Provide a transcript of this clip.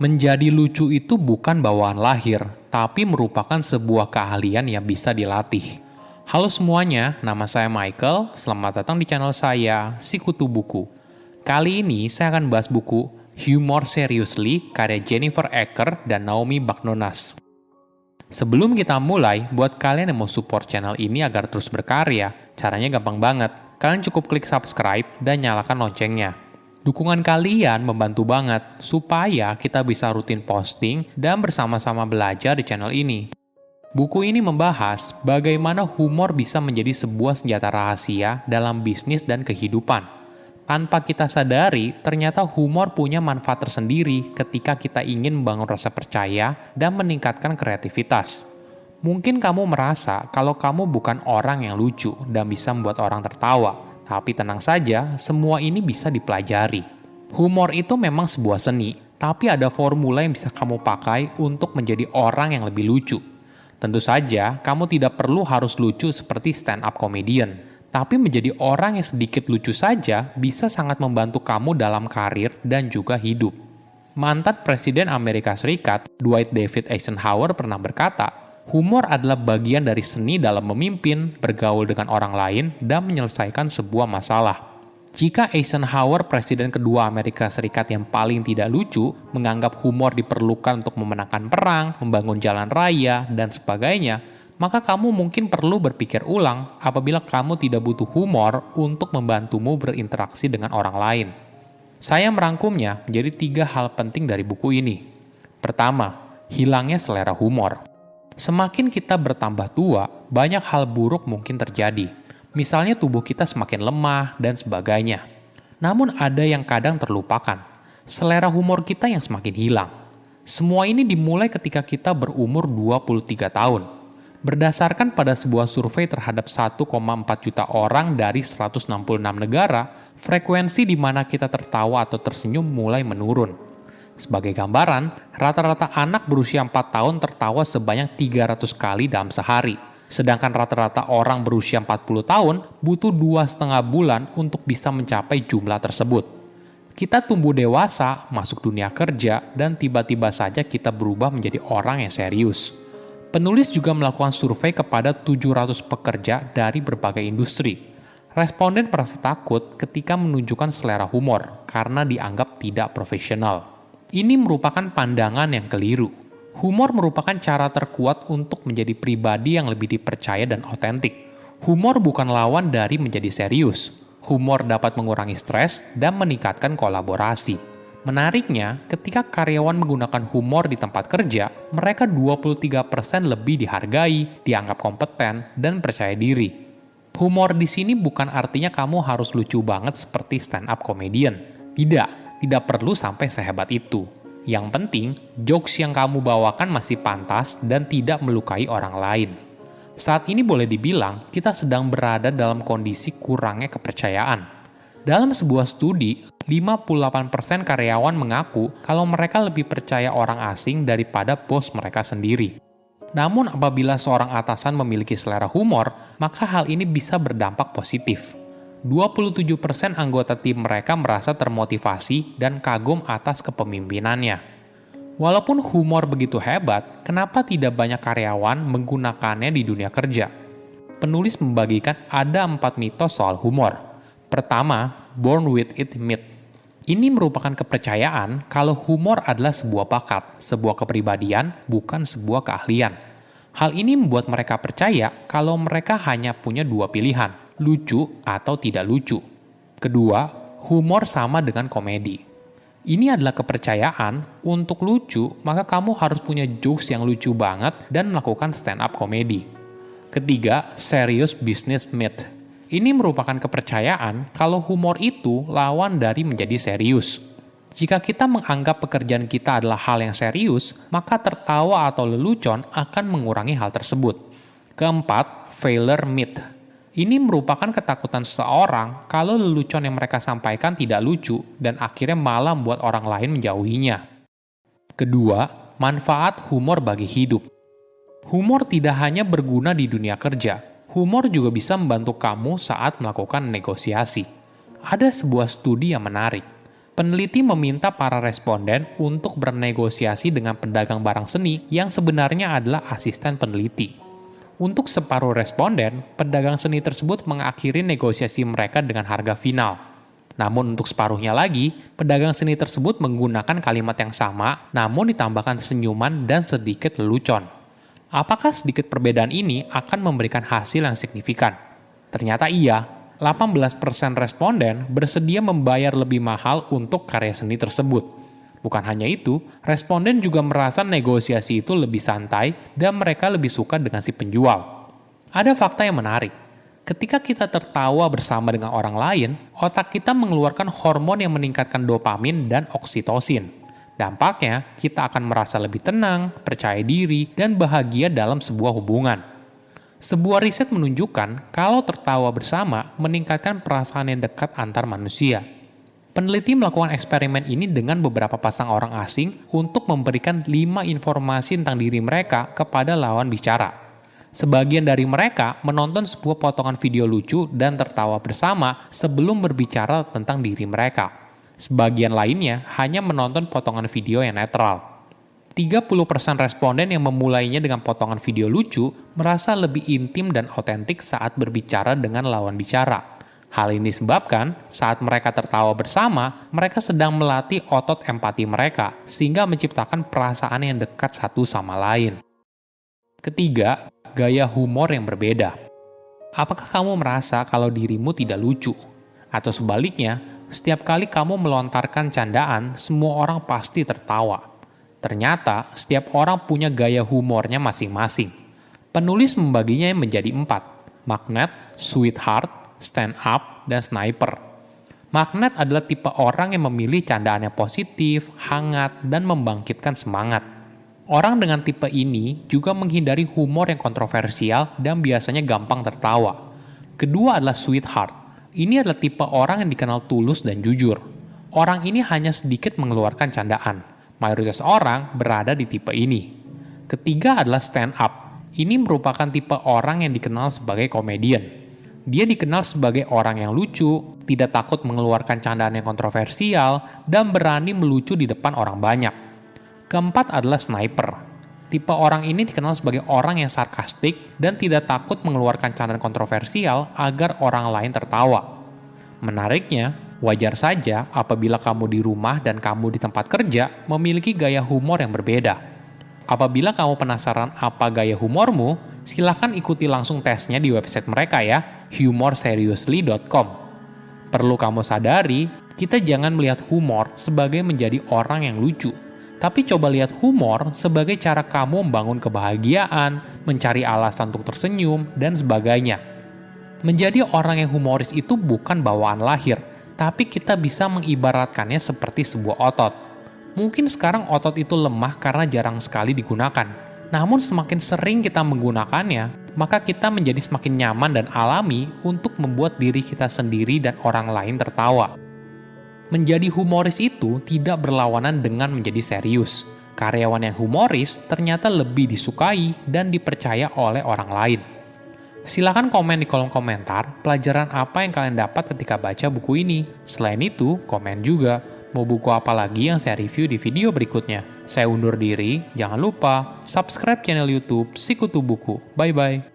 Menjadi lucu itu bukan bawaan lahir, tapi merupakan sebuah keahlian yang bisa dilatih. Halo semuanya, nama saya Michael. Selamat datang di channel saya, Sikutu Buku. Kali ini saya akan bahas buku Humor Seriously karya Jennifer Ecker dan Naomi Bagnonas. Sebelum kita mulai, buat kalian yang mau support channel ini agar terus berkarya, caranya gampang banget. Kalian cukup klik subscribe dan nyalakan loncengnya. Dukungan kalian membantu banget supaya kita bisa rutin posting dan bersama-sama belajar di channel ini. Buku ini membahas bagaimana humor bisa menjadi sebuah senjata rahasia dalam bisnis dan kehidupan. Tanpa kita sadari, ternyata humor punya manfaat tersendiri ketika kita ingin membangun rasa percaya dan meningkatkan kreativitas. Mungkin kamu merasa kalau kamu bukan orang yang lucu dan bisa membuat orang tertawa. Tapi tenang saja, semua ini bisa dipelajari. Humor itu memang sebuah seni, tapi ada formula yang bisa kamu pakai untuk menjadi orang yang lebih lucu. Tentu saja, kamu tidak perlu harus lucu seperti stand-up comedian, tapi menjadi orang yang sedikit lucu saja bisa sangat membantu kamu dalam karir dan juga hidup. Mantan Presiden Amerika Serikat, Dwight David Eisenhower pernah berkata, humor adalah bagian dari seni dalam memimpin, bergaul dengan orang lain, dan menyelesaikan sebuah masalah. Jika Eisenhower, presiden kedua Amerika Serikat yang paling tidak lucu, menganggap humor diperlukan untuk memenangkan perang, membangun jalan raya, dan sebagainya, maka kamu mungkin perlu berpikir ulang apabila kamu tidak butuh humor untuk membantumu berinteraksi dengan orang lain. Saya merangkumnya menjadi 3 hal penting dari buku ini. Pertama, hilangnya selera humor. Semakin kita bertambah tua, banyak hal buruk mungkin terjadi. Misalnya tubuh kita semakin lemah dan sebagainya. Namun ada yang kadang terlupakan. Selera humor kita yang semakin hilang. Semua ini dimulai ketika kita berumur 23 tahun. Berdasarkan pada sebuah survei terhadap 1,4 juta orang dari 166 negara, frekuensi di mana kita tertawa atau tersenyum mulai menurun. Sebagai gambaran, rata-rata anak berusia 4 tahun tertawa sebanyak 300 kali dalam sehari. Sedangkan rata-rata orang berusia 40 tahun butuh 2,5 bulan untuk bisa mencapai jumlah tersebut. Kita tumbuh dewasa, masuk dunia kerja, dan tiba-tiba saja kita berubah menjadi orang yang serius. Penulis juga melakukan survei kepada 700 pekerja dari berbagai industri. Responden merasa takut ketika menunjukkan selera humor karena dianggap tidak profesional. Ini merupakan pandangan yang keliru. Humor merupakan cara terkuat untuk menjadi pribadi yang lebih dipercaya dan otentik. Humor bukan lawan dari menjadi serius. Humor dapat mengurangi stres dan meningkatkan kolaborasi. Menariknya, ketika karyawan menggunakan humor di tempat kerja, mereka 23% lebih dihargai, dianggap kompeten, dan percaya diri. Humor di sini bukan artinya kamu harus lucu banget seperti stand-up comedian. Tidak perlu sampai sehebat itu. Yang penting, jokes yang kamu bawakan masih pantas dan tidak melukai orang lain. Saat ini boleh dibilang, kita sedang berada dalam kondisi kurangnya kepercayaan. Dalam sebuah studi, 58% karyawan mengaku kalau mereka lebih percaya orang asing daripada bos mereka sendiri. Namun apabila seorang atasan memiliki selera humor, maka hal ini bisa berdampak positif. 27% anggota tim mereka merasa termotivasi dan kagum atas kepemimpinannya. Walaupun humor begitu hebat, kenapa tidak banyak karyawan menggunakannya di dunia kerja? Penulis membagikan ada 4 mitos soal humor. Pertama, born with it myth. Ini merupakan kepercayaan kalau humor adalah sebuah bakat, sebuah kepribadian, bukan sebuah keahlian. Hal ini membuat mereka percaya kalau mereka hanya punya 2 pilihan, lucu atau tidak lucu. Kedua, humor sama dengan komedi. Ini adalah kepercayaan, untuk lucu, maka kamu harus punya jokes yang lucu banget dan melakukan stand-up komedi. Ketiga, serious business myth. Ini merupakan kepercayaan kalau humor itu lawan dari menjadi serius. Jika kita menganggap pekerjaan kita adalah hal yang serius, maka tertawa atau lelucon akan mengurangi hal tersebut. Keempat, failure myth. Ini merupakan ketakutan seseorang kalau lelucon yang mereka sampaikan tidak lucu dan akhirnya malah membuat orang lain menjauhinya. Kedua, manfaat humor bagi hidup. Humor tidak hanya berguna di dunia kerja, humor juga bisa membantu kamu saat melakukan negosiasi. Ada sebuah studi yang menarik. Peneliti meminta para responden untuk bernegosiasi dengan pedagang barang seni yang sebenarnya adalah asisten peneliti. Untuk separuh responden, pedagang seni tersebut mengakhiri negosiasi mereka dengan harga final. Namun untuk separuhnya lagi, pedagang seni tersebut menggunakan kalimat yang sama, namun ditambahkan senyuman dan sedikit lelucon. Apakah sedikit perbedaan ini akan memberikan hasil yang signifikan? Ternyata iya. 18% responden bersedia membayar lebih mahal untuk karya seni tersebut. Bukan hanya itu, responden juga merasa negosiasi itu lebih santai dan mereka lebih suka dengan si penjual. Ada fakta yang menarik. Ketika kita tertawa bersama dengan orang lain, otak kita mengeluarkan hormon yang meningkatkan dopamin dan oksitosin. Dampaknya, kita akan merasa lebih tenang, percaya diri, dan bahagia dalam sebuah hubungan. Sebuah riset menunjukkan kalau tertawa bersama meningkatkan perasaan yang dekat antar manusia. Peneliti melakukan eksperimen ini dengan beberapa pasang orang asing untuk memberikan 5 informasi tentang diri mereka kepada lawan bicara. Sebagian dari mereka menonton sebuah potongan video lucu dan tertawa bersama sebelum berbicara tentang diri mereka. Sebagian lainnya hanya menonton potongan video yang netral. 30% responden yang memulainya dengan potongan video lucu merasa lebih intim dan otentik saat berbicara dengan lawan bicara. Hal ini disebabkan saat mereka tertawa bersama, mereka sedang melatih otot empati mereka sehingga menciptakan perasaan yang dekat satu sama lain. Ketiga, gaya humor yang berbeda. Apakah kamu merasa kalau dirimu tidak lucu? Atau sebaliknya, setiap kali kamu melontarkan candaan, semua orang pasti tertawa. Ternyata, setiap orang punya gaya humornya masing-masing. Penulis membaginya menjadi 4, magnet, sweetheart, stand up, dan sniper. Magnet adalah tipe orang yang memilih candaan yang positif, hangat, dan membangkitkan semangat. Orang dengan tipe ini juga menghindari humor yang kontroversial dan biasanya gampang tertawa. Kedua adalah sweetheart. Ini adalah tipe orang yang dikenal tulus dan jujur. Orang ini hanya sedikit mengeluarkan candaan. Mayoritas orang berada di tipe ini. Ketiga adalah stand up. Ini merupakan tipe orang yang dikenal sebagai komedian. Dia dikenal sebagai orang yang lucu, tidak takut mengeluarkan candaan yang kontroversial, dan berani melucu di depan orang banyak. Keempat adalah sniper. Tipe orang ini dikenal sebagai orang yang sarkastik dan tidak takut mengeluarkan candaan kontroversial agar orang lain tertawa. Menariknya, wajar saja apabila kamu di rumah dan kamu di tempat kerja memiliki gaya humor yang berbeda. Apabila kamu penasaran apa gaya humormu, silahkan ikuti langsung tesnya di website mereka ya, humorseriously.com. Perlu kamu sadari, kita jangan melihat humor sebagai menjadi orang yang lucu, tapi coba lihat humor sebagai cara kamu membangun kebahagiaan, mencari alasan untuk tersenyum, dan sebagainya. Menjadi orang yang humoris itu bukan bawaan lahir, tapi kita bisa mengibaratkannya seperti sebuah otot. Mungkin sekarang otot itu lemah karena jarang sekali digunakan. Namun semakin sering kita menggunakannya, maka kita menjadi semakin nyaman dan alami untuk membuat diri kita sendiri dan orang lain tertawa. Menjadi humoris itu tidak berlawanan dengan menjadi serius. Karyawan yang humoris ternyata lebih disukai dan dipercaya oleh orang lain. Silahkan komen di kolom komentar pelajaran apa yang kalian dapat ketika baca buku ini. Selain itu, komen juga mau buku apa lagi yang saya review di video berikutnya. Saya undur diri, jangan lupa subscribe channel YouTube Sikutu Buku. Bye-bye.